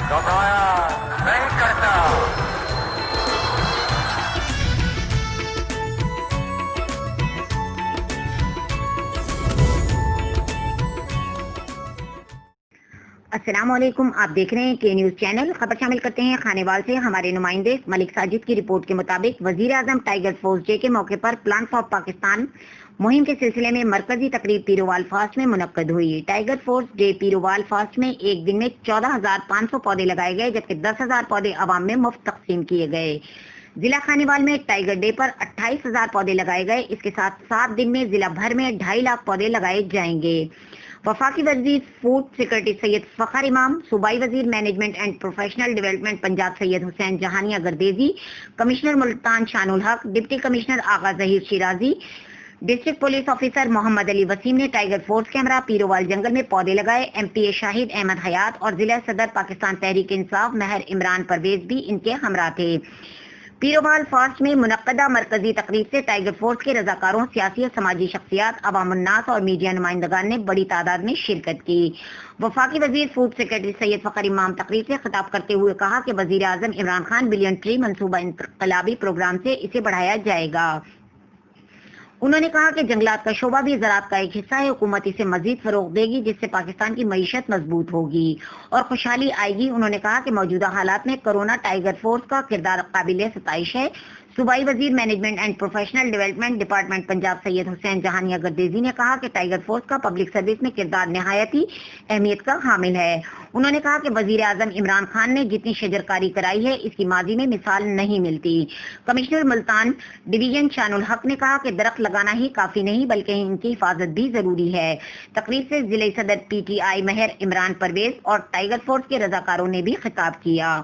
घबराया नहीं करता। अस्सलाम वालेकुम, आप देख रहे हैं के न्यूज चैनल। खबर शामिल करते हैं खानेवाल से। हमारे नुमाइंदे मलिक साजिद की रिपोर्ट के मुताबिक वजीर आजम टाइगर फोर्स डे के मौके पर प्लान फॉर पाकिस्तान मुहिम के सिलसिले में मरकजी तकरीब पीरोवाल फास्ट में मुनक्कद हुई। टाइगर फोर्स डे पीरोवाल फास्ट में एक दिन में 14,500 पौधे लगाए गए, जबकि 10,000 पौधे आवाम में मुफ्त तकसीम किए गए। जिला खानेवाल में टाइगर डे पर 28,000 पौधे लगाए गए। इसके साथ 7 दिन में जिला भर में 2.5 लाख पौधे लगाए जाएंगे। वफाकी वजीर फूड सिक्योरिटी सैयद फखर इमाम, सूबाई वजीर management and professional development Punjab Syed Hussain Jahania Gardezi, commissioner Multan Shanul Haq, deputy commissioner Agha Zaheer Shirazi, district police officer Mohammad Ali Waseem ने टाइगर फोर्स के हमरा पीरोवाल जंगल में पौधे लगाए। एमपीए शाहिद अहमद हयात और जिला सदर पाकिस्तान तहरीक इंसाफ महर इमरान परवेज भी इनके हमरा थे। पीरोवाल फास्ट में मुनक्कदा मरकजी तकरीब से टाइगर फोर्स के रजाकारों, सियासी और समाजी शख्सियात, अवामुन्नास और मीडिया नुमाइंदगान ने बड़ी तादाद में शिरकत की। वफाकी वजीर फूड सेक्रेटरी सैयद फखर इमाम तकरीब से खिताब करते हुए कहा कि वजीर आजम इमरान खान बिलियन ट्री मनसूबा इंकलाबी प्रोग्राम से इसे बढ़ाया जाएगा। उन्होंने कहा कि जंगलात का शोबा भी ज़राअत का एक हिस्सा है। हुकूमत इसे मजीद फरोग देगी, जिससे पाकिस्तान की मईशत मजबूत होगी और खुशहाली आएगी। उन्होंने कहा कि मौजूदा हालात में कोरोना टाइगर फोर्स का किरदार काबिल सताइश है। सूबाई वजीर management and professional development department Punjab Syed Hussain Jahania Gardezi ने कहा कि टाइगर फोर्स का पब्लिक सर्विस में किरदार निहायत ही अहमियत का हामिल है। उन्होंने कहा कि वजीर आजम इमरान खान ने जितनी शजरकारी कराई है, इसकी माजी में मिसाल नहीं मिलती। कमिश्नर मुल्तान डिवीजन शानुल हक ने कहा कि दरख्त लगाना ही काफी नहीं, बल्कि इनकी हिफाजत भी जरूरी है। तकरीब से जिले सदर PTI महर इमरान परवेज और टाइगर फोर्स के रजाकारों ने भी खिताब किया।